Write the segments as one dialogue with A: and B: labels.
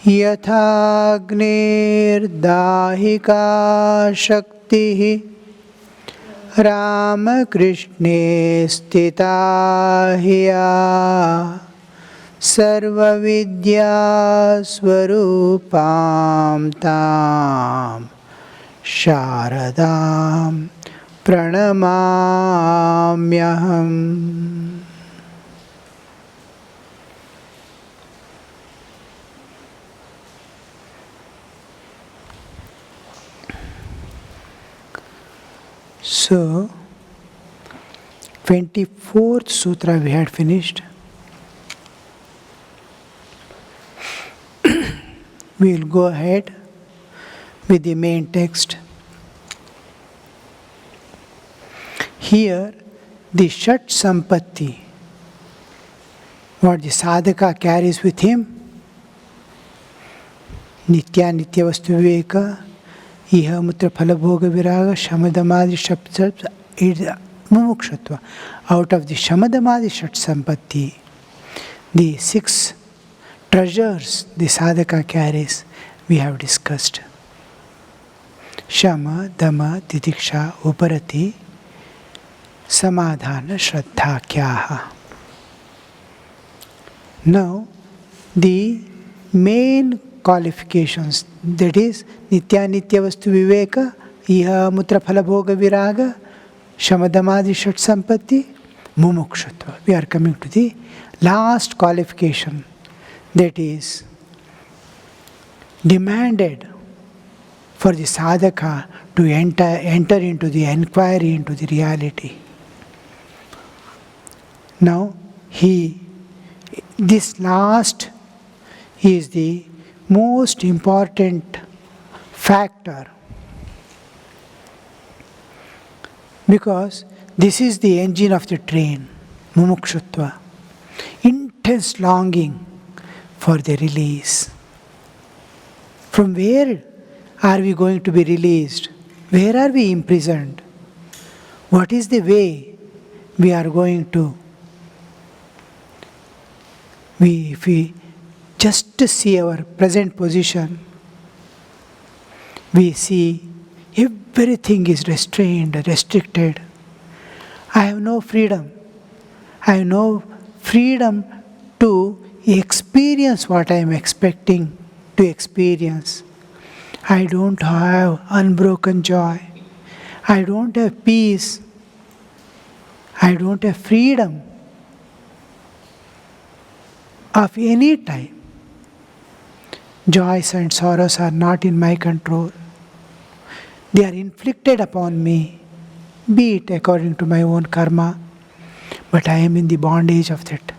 A: यथाग्निर्दाहिका शक्तिः रामकृष्णे स्थिता ह्या सर्वविद्यास्वरूपां तां शारदां प्रणमाम्यहम्. So, 24th Sutra we had finished. We will go ahead with the main text. Here, the Shat Sampatti, what the sadhaka carries with him, Nitya Nitya Vastu Viveka, Iha Mutra Phala Bhoga Viraga, Shamadamadi Shat Mumukshutva. Out of the Shamadamadi Shat Sampatti, the 6 treasures the sadhaka carries, we have discussed. Shama, Dama, Titiksha, Uparati, Samadhana, Shraddha, Kyaha. Now, the main qualifications, that is Nitya Nitya Vastu Viveka, Iha Mutra Phala Bhoga Viraga, Shamadamadi Shat Sampatti, Mumukshutva. We are coming to the last qualification, that is demanded for the sadhaka to enter into the enquiry into the reality. Now, this last is the most important factor, because this is the engine of the train, mumukshutva, intense longing for the release. From where are we going to be released? Where are we imprisoned? What is the way we are going to? If we just see our present position, we see everything is restrained, restricted. I have no freedom. I have no freedom to experience what I am expecting to experience. I don't have unbroken joy. I don't have peace. I don't have freedom of any type. Joys and sorrows are not in my control. They are inflicted upon me, be it according to my own karma, but I am in the bondage of that.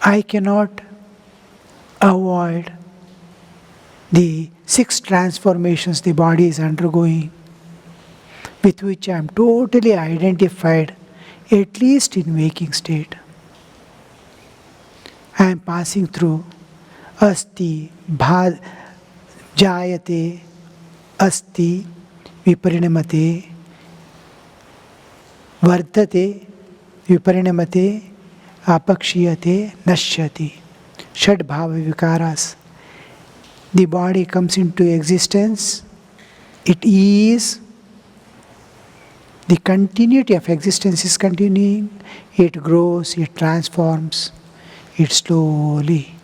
A: I cannot avoid the 6 transformations the body is undergoing, with which I am totally identified, at least in waking state. I am passing through asti, jayate, asti, viparinamate, vardate, viparinamate, apakshiyate, nashyati. Shad bhava vikaras. The body comes into existence, it is, the continuity of existence is continuing, it grows, it transforms, it slowly,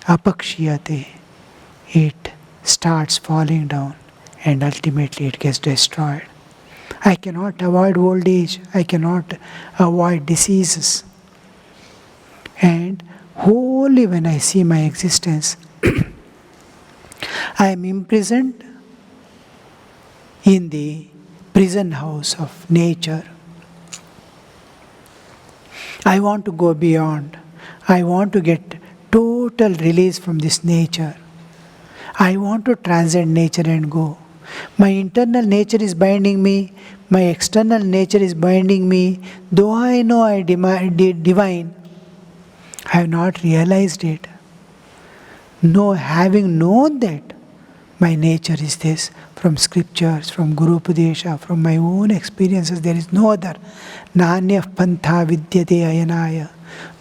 A: apakshiyate, it starts falling down and ultimately it gets destroyed. I cannot avoid old age, I cannot avoid diseases. And wholly when I see my existence, I am imprisoned in the prison house of nature. I want to go beyond. I want to get total release from this nature. I want to transcend nature and go. My internal nature is binding me. My external nature is binding me. Though I know I divine, I have not realized it. No, having known that, My nature is this. From scriptures, from Guru Upadesha, from my own experiences, there is no other. Nanya pantha vidyate ayanaya.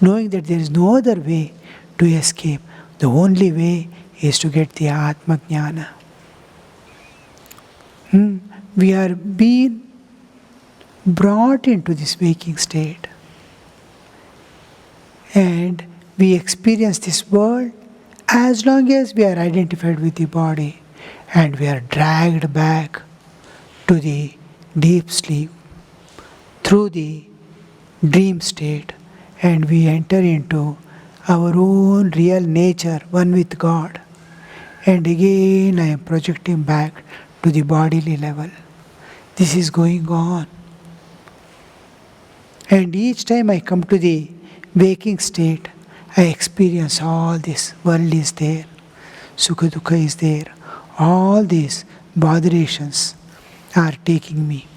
A: Knowing that there is no other way to escape. The only way is to get the Atma Jnana. We are being brought into this waking state. And we experience this world as long as we are identified with the body, and we are dragged back to the deep sleep through the dream state, and we enter into our own real nature, one with God. And again I am projecting back to the bodily level. This is going on. And each time I come to the waking state, I experience all this. World is there, Sukha Dukha is there. All these botherations are taking me.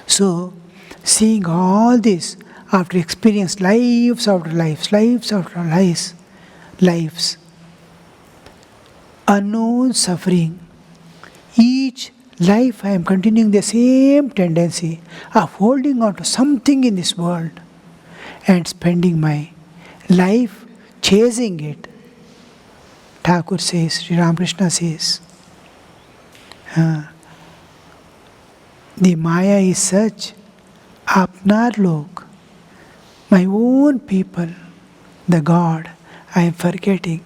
A: So, seeing all this, after experiencing lives after lives, unknown suffering, each life I am continuing the same tendency of holding on to something in this world and spending my life chasing it. Thakur says, Sri Ramakrishna says, the Maya is such, apnar lok, my own people, the God, I am forgetting.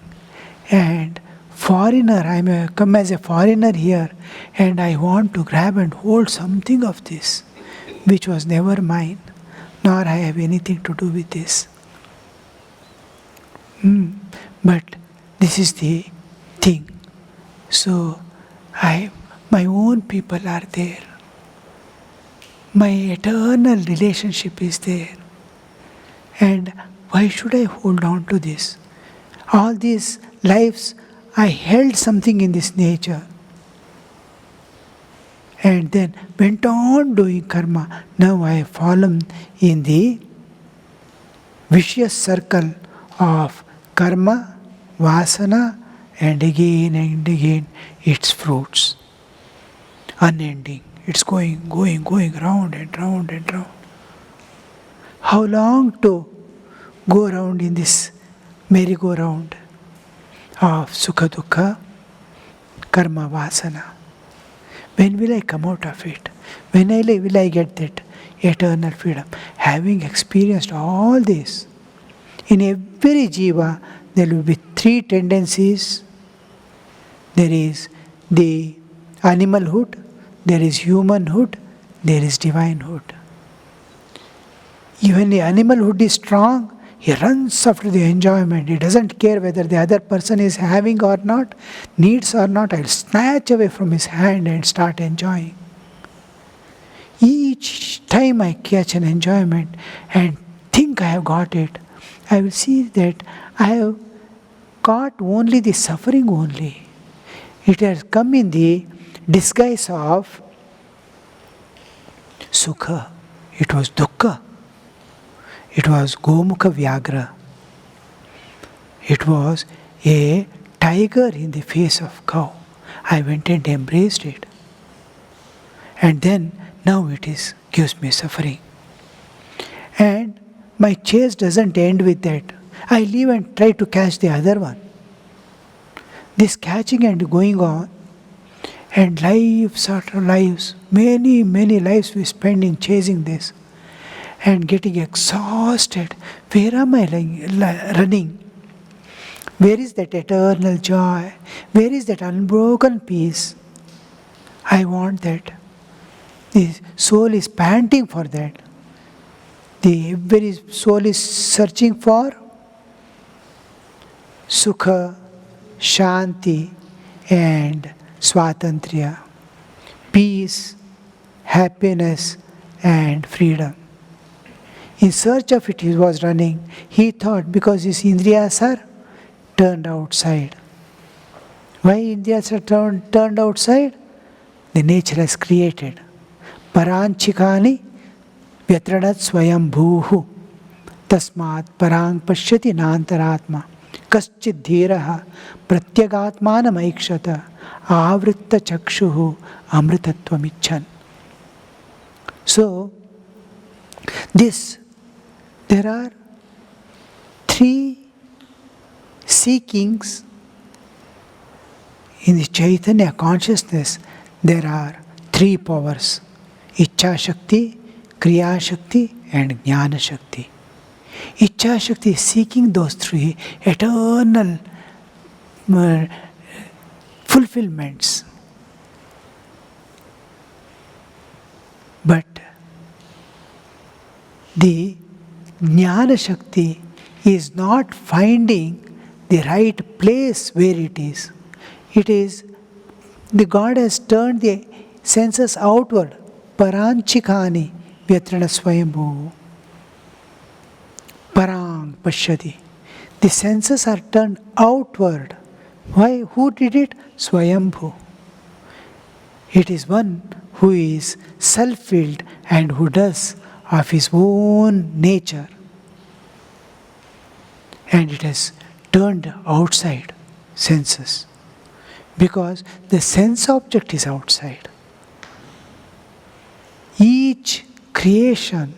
A: And foreigner, I may come as a foreigner here, and I want to grab and hold something of this, which was never mine, nor I have anything to do with this. But this is the thing. So, my own people are there. My eternal relationship is there. And why should I hold on to this? All these lives, I held something in this nature. And then went on doing karma. Now I have fallen in the vicious circle of karma, vasana, and again its fruits. Unending. It's going round and round and round. How long to go around in this merry-go-round of Sukha Dukkha, karma, vasana? When will I come out of it? When will I get that eternal freedom? Having experienced all this, in every jiva, there will be three tendencies. There is the animalhood, there is humanhood, there is divinehood. Even the animalhood is strong, he runs after the enjoyment. He doesn't care whether the other person is having or not, needs or not. I'll snatch away from his hand and start enjoying. Each time I catch an enjoyment and think I have got it, I will see that I have got only the suffering only. It has come in the disguise of Sukha. It was Dukkha. It was Gomukha Vyagra. It was a tiger in the face of cow. I went and embraced it. And then, now it gives me suffering. And my chase doesn't end with that. I leave and try to catch the other one. This catching and going on, and lives after lives, many lives we spend in chasing this and getting exhausted. Where am I running? Where is that eternal joy? Where is that unbroken peace? I want that. The soul is panting for that. The very soul is searching for Sukha, Shanti, and Swatantriya, peace, happiness, and freedom. In search of it he was running. He thought because his indriyas are turned outside. Why indriyas are turned outside? The nature has created. Paranchikani vyatranat swayam bhuhu tasmat parang pashyati nantaratma. Kaschid dhiraha pratyagaatmanamaikshata avritta chakshuhu amritatvamichan. So, there are three seekings in the Chaitanya consciousness. There are three powers: Ichcha Shakti, Kriya Shakti, and Jnana Shakti. Ichcha Shakti is seeking those three eternal fulfillments. But the Jnana Shakti is not finding the right place where it is. It is, the God has turned the senses outward. Paranchikani vyatrana swayambhu. Parang pashyati. The senses are turned outward. Why? Who did it? Swayambhu. It is one who is self-willed and who does of his own nature. And it has turned outside senses. Because the sense object is outside. Each creation,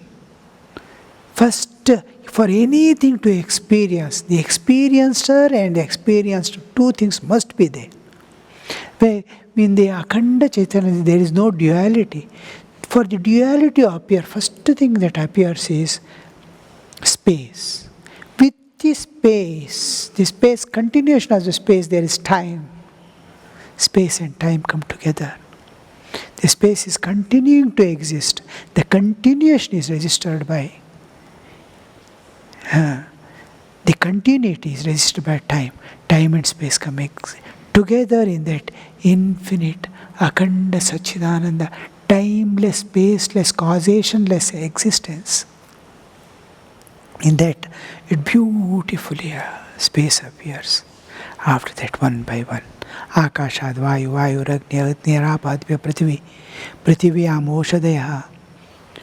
A: first, for anything to experience, the experiencer and the experienced, two things must be there. In the Akhanda Chaitanya, there is no duality. For the duality to appear, first thing that appears is space. With the space, continuation of the space, there is time. Space and time come together. The space is continuing to exist. The continuation is registered by the continuity is registered by time. Time and space come together in that infinite, akhanda, Satchidananda, timeless, spaceless, causationless existence. In that, it beautifully space appears. After that, one by one. Akashad vayu, vayu ragni, agnyarabadvya prithvi, prithiviyam oshadaya,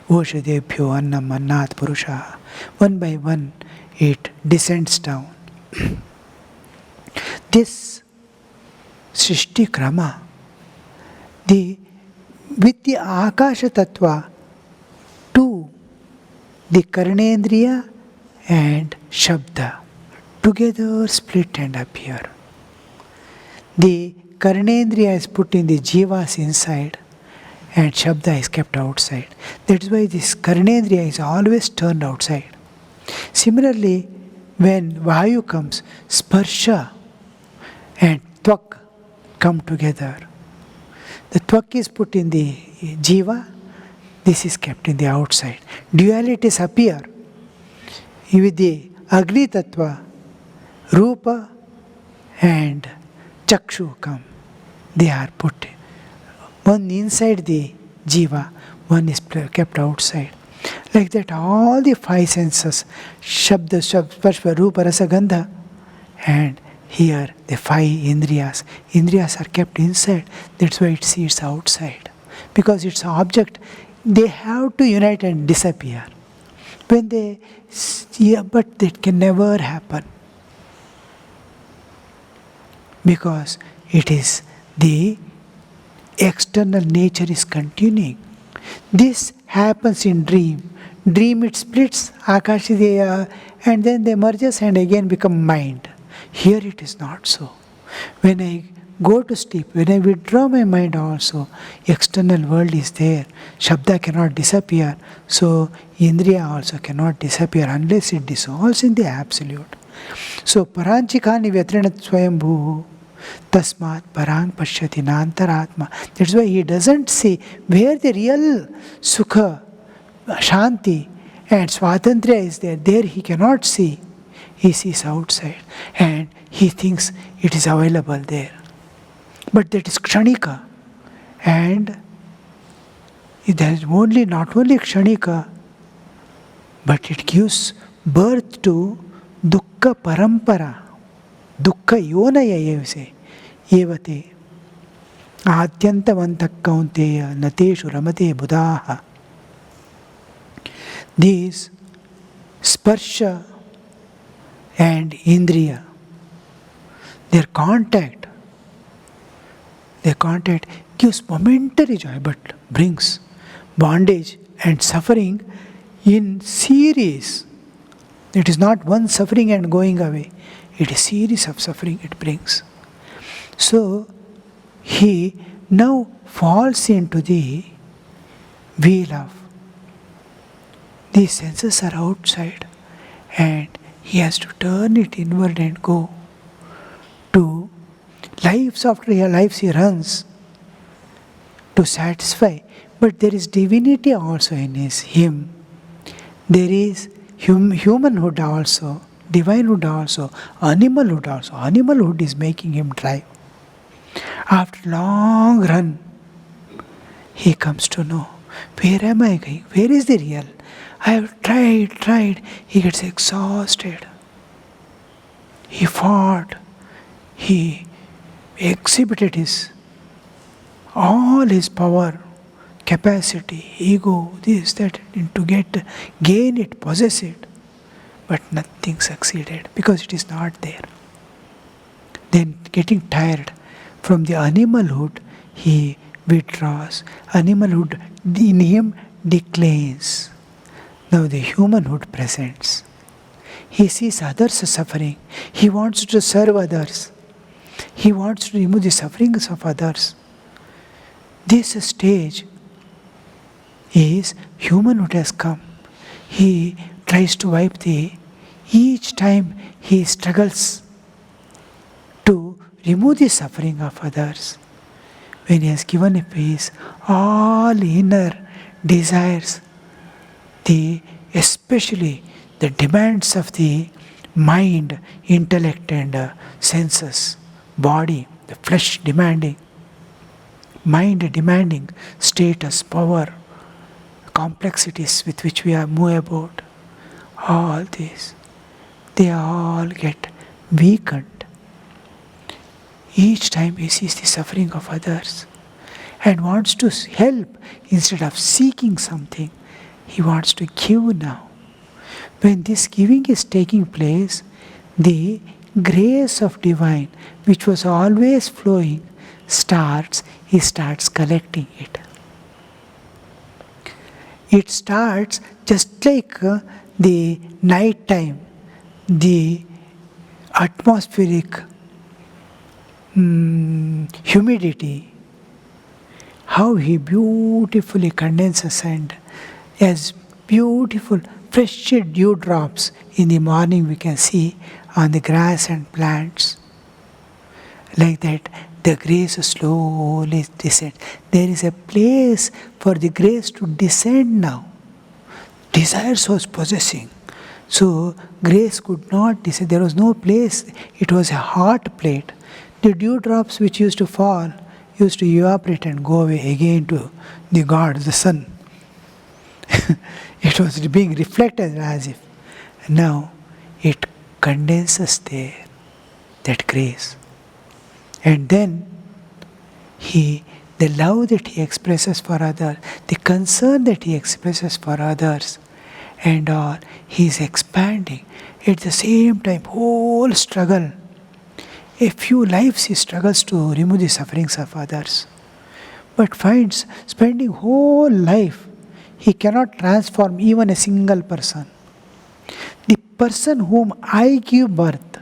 A: oshadebhyo annam annat purusha. One by one, it descends down. This Srishti Krama, with the Akasha Tattva to the Karnendriya and Shabda, together split and appear. The Karnendriya is put in the Jivas inside and Shabda is kept outside. That is why this Karnendriya is always turned outside. Similarly, when Vayu comes, Sparsha and Tvak come together. The Tvak is put in the Jiva, this is kept in the outside. Dualities appear. With the Agni Tattva, Rupa and Chakshu come. They are put one inside the Jiva, one is kept outside. Like that, all the five senses, Shabda, Sparshva, Rupa, Rasa, Gandha, and here the five Indriyas. Indriyas are kept inside, that's why it sees outside. Because its object, they have to unite and disappear. But that can never happen. Because it is the external nature is continuing. This happens in dream. Dream, it splits, Akashideya, and then they merges and again become mind. Here it is not so. When I go to sleep, when I withdraw my mind also, external world is there. Shabda cannot disappear, so Indriya also cannot disappear unless it dissolves in the Absolute. So, Paranchikani Vyatrinat Swayambhu, Tasmat Parang Pashyati Nantaratma. That's why he doesn't see where the real Sukha, Shanti and Swatantriya is there. There he cannot see. He sees outside and he thinks it is available there. But that is Kshanika. And there is not only Kshanika, but it gives birth to Dukkha Parampara. Dukkha Yonaya Evase. Evate. Adyantavantak kaunteya nateshu ramate buddhaha. These Sparsha and Indriya, Their contact gives momentary joy but brings bondage and suffering in series. It is not one suffering and going away. It is series of suffering it brings. So he now falls into the wheel of these senses are outside, and he has to turn it inward and go to lives after lives he runs to satisfy. But there is divinity also in him. There is humanhood also, divinehood also, animalhood also. Animalhood is making him drive. After long run, he comes to know, where am I going? Where is the real? I have tried. He gets exhausted. He fought. He exhibited all his power, capacity, ego, this, that, and to gain it, possess it. But nothing succeeded because it is not there. Then getting tired from the animalhood, he withdraws. Animalhood in him declines. Now the humanhood presents. He sees others suffering. He wants to serve others. He wants to remove the sufferings of others. This stage is humanhood has come. He tries to wipe each time he struggles to remove the suffering of others. When he has given a peace, all inner desires, especially the demands of the mind, intellect and senses, body, the flesh demanding, mind demanding status, power, complexities with which we are move about, all these, they all get weakened. Each time he sees the suffering of others and wants to help instead of seeking something, he wants to give now. When this giving is taking place, the grace of divine, which was always flowing, he starts collecting it. It starts just like the night time, the atmospheric humidity, how he beautifully condenses and as beautiful fresh dewdrops in the morning we can see on the grass and plants. Like that, the grace slowly descends. There is a place for the grace to descend now. Desires was possessing. So grace could not descend. There was no place. It was a hot plate. The dewdrops which used to fall used to evaporate and go away again to the God, the sun. It was being reflected as if. Now it condenses there, that grace. And then the love that he expresses for others, the concern that he expresses for others, and all, he is expanding. At the same time, whole struggle. A few lives he struggles to remove the sufferings of others, but finds spending whole life, he cannot transform even a single person. The person whom I give birth,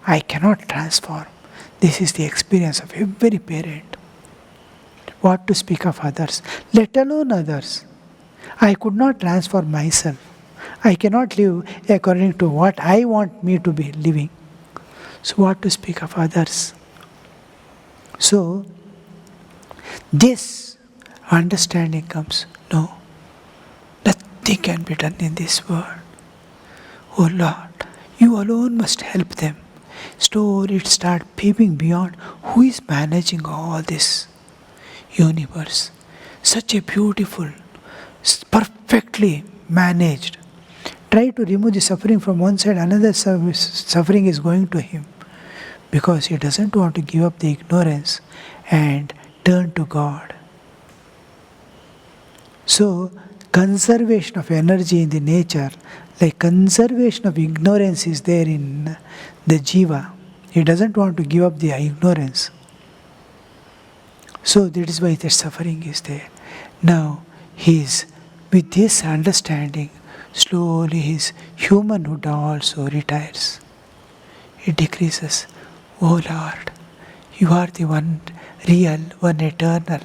A: I cannot transform. This is the experience of every parent. What to speak of others, let alone others. I could not transform myself. I cannot live according to what I want me to be living. So what to speak of others? So this understanding comes, no, nothing can be done in this world. Oh Lord, you alone must help them. Slowly it starts peeping beyond who is managing all this universe. Such a beautiful, perfectly managed. Try to remove the suffering from one side, another suffering is going to him. Because he doesn't want to give up the ignorance and turn to God. So, conservation of energy in the nature, like conservation of ignorance is there in the jiva, He doesn't want to give up the ignorance. So that is why the suffering is there. Now, with this understanding, slowly his humanhood also retires. It decreases. Oh Lord, you are the one real, one eternal.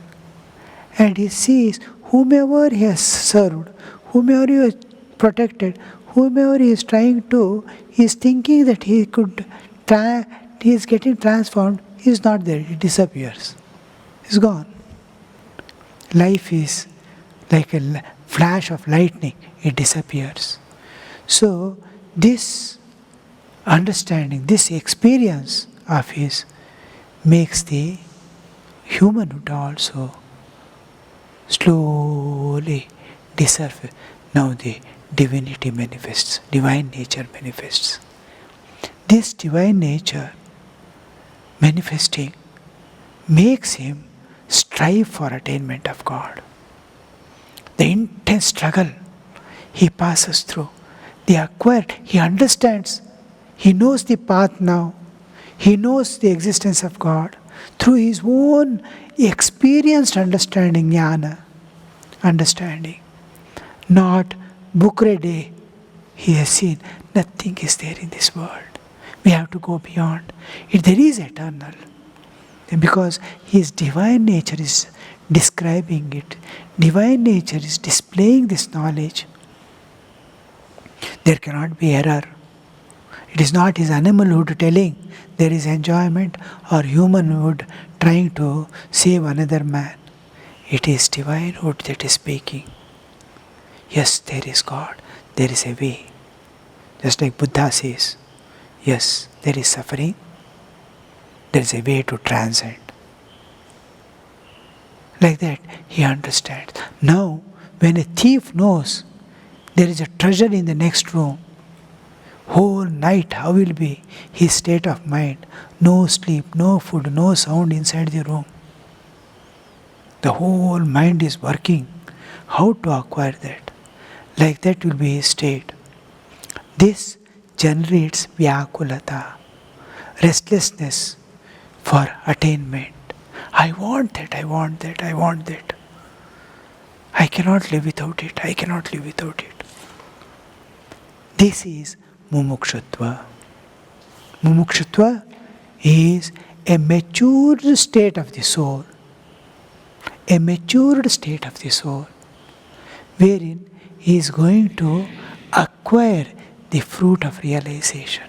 A: And he sees whomever he has served, whomever he has protected, whomever he is trying to, he is thinking that he is getting transformed, he is not there, he disappears. He is gone. Life is like a flash of lightning, it disappears. So, this understanding, this experience of his makes the humanhood also slowly disappear. Now the divinity manifests, divine nature manifests. This divine nature manifesting makes him strive for attainment of God. The intense struggle he passes through, he understands, he knows the path now, he knows the existence of God through his own experienced understanding, jnana, understanding. Not book read he has seen, nothing is there in this world. We have to go beyond. There is eternal. Because his divine nature is describing it. Divine nature is displaying this knowledge. There cannot be error. It is not his animalhood telling there is enjoyment or humanhood trying to save another man. It is divinehood that is speaking. Yes, there is God. There is a way. Just like Buddha says, yes, there is suffering. There is a way to transcend. Like that, he understands. Now, when a thief knows there is a treasure in the next room, whole night how will be his state of mind? No sleep, no food, no sound inside the room. The whole mind is working. How to acquire that? Like that will be his state. This generates vyakulata, restlessness for attainment. I want that, I want that, I want that. I cannot live without it, I cannot live without it. This is mumukshutva. Mumukshutva is a matured state of the soul. A matured state of the soul, wherein he is going to acquire the fruit of realization.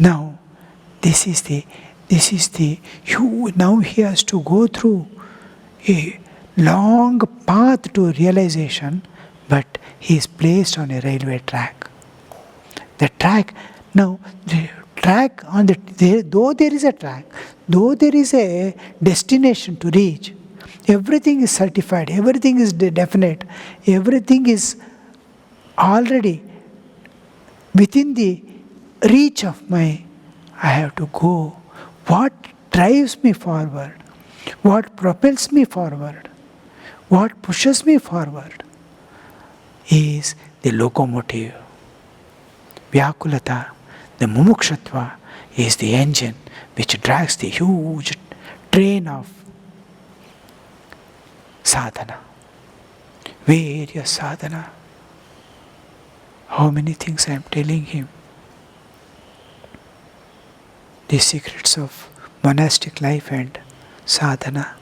A: Now, now he has to go through a long path to realization, but he is placed on a railway track. The track, now the track on though there is a track, though there is a destination to reach, everything is certified, everything is definite, everything is already within the reach of I have to go. What drives me forward? What propels me forward? What pushes me forward is the locomotive. Vyakulata, the mumukshatva, is the engine which drags the huge train of sadhana. Various sadhana. How many things I am telling him. The secrets of monastic life and sadhana.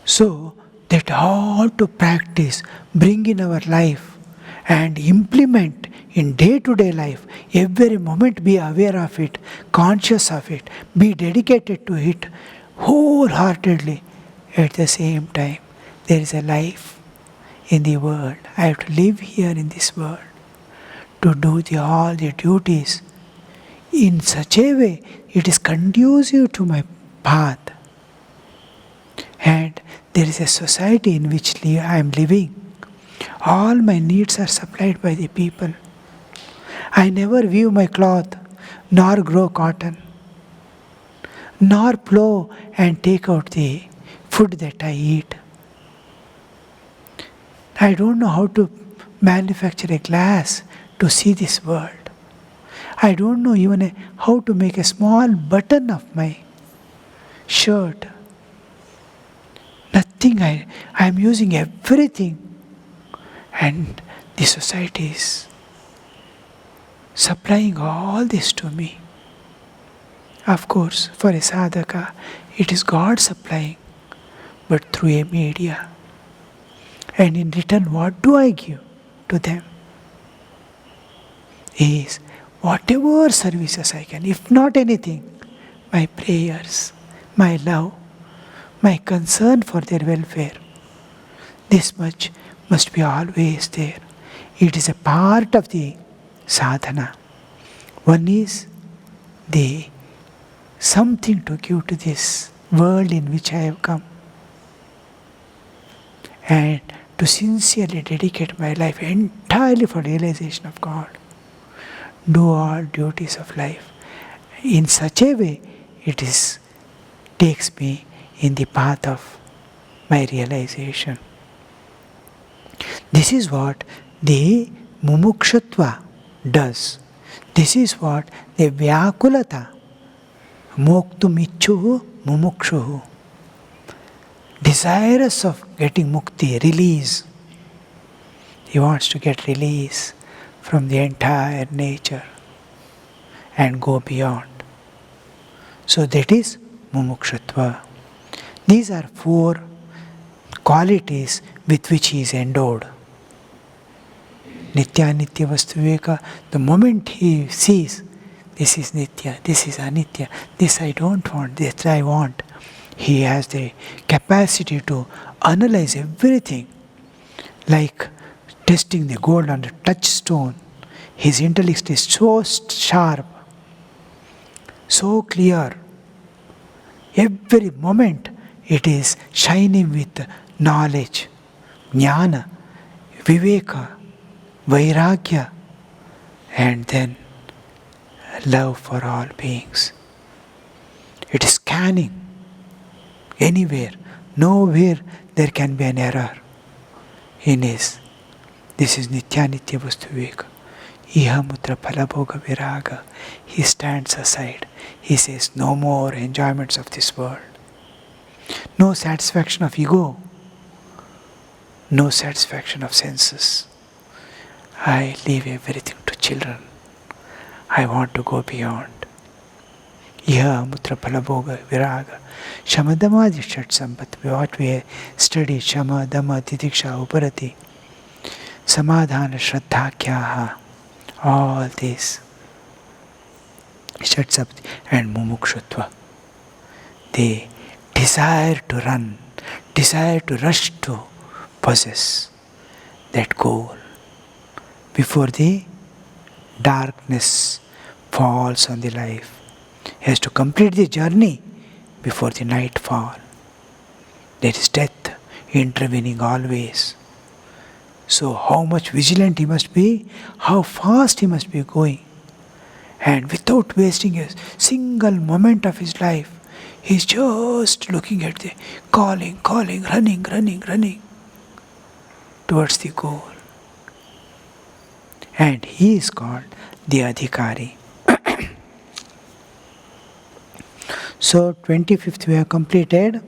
A: So, that all to practice, bring in our life and implement in day-to-day life, every moment be aware of it, conscious of it, be dedicated to it wholeheartedly. At the same time, there is a life in the world. I have to live here in this world to do all the duties in such a way it is conducive to my path. And there is a society in which I am living. All my needs are supplied by the people. I never weave my cloth, nor grow cotton, nor plow and take out the food that I eat. I don't know how to manufacture a glass to see this world. I don't know even how to make a small button of my shirt. Nothing, I am using everything. And the society is supplying all this to me. Of course, for a sadhaka, it is God supplying, but through a media. And in return, what do I give to them? Is whatever services I can, if not anything, my prayers, my love, my concern for their welfare. This much must be always there. It is a part of the sadhana. One is the something to give to this world in which I have come, and to sincerely dedicate my life entirely for realization of God. Do all duties of life. In such a way, it takes me in the path of my realization. This is what the mumukshutva does. This is what the vyakulata, moktum ichuhu mumukshuhu, desirous of getting mukti, release. He wants to get release from the entire nature and go beyond. So that is mumukshutva. These are 4 qualities with which he is endowed. Nitya Nitya Vastu Viveka, the moment he sees, this is Nitya, this is Anitya, this I don't want, this I want, he has the capacity to analyze everything, like testing the gold on the touchstone. His intellect is so sharp, so clear. Every moment it is shining with knowledge, jnana, viveka, vairagya, and then love for all beings. It is scanning anywhere, nowhere there can be an error in his. This is Nitya Nitya Vastu Viveka. Iha mutra phalabhoga viraga. He stands aside. He says, no more enjoyments of this world. No satisfaction of ego. No satisfaction of senses. I leave everything to children. I want to go beyond. Iha mutra phalabhoga viraga. Shama dhamma shat sampat. What we studied, Shama dhamma titiksha uparati. Samadhana shraddha kyaha. All this. Shat sapt and mumukshutva. They desire to run, desire to rush to possess that goal before the darkness falls on the life. He has to complete the journey before the night fall. There is death intervening always. So how much vigilant he must be, how fast he must be going. And without wasting a single moment of his life, he is just looking at the calling, running towards the goal. And he is called the Adhikari. So 25th we have completed.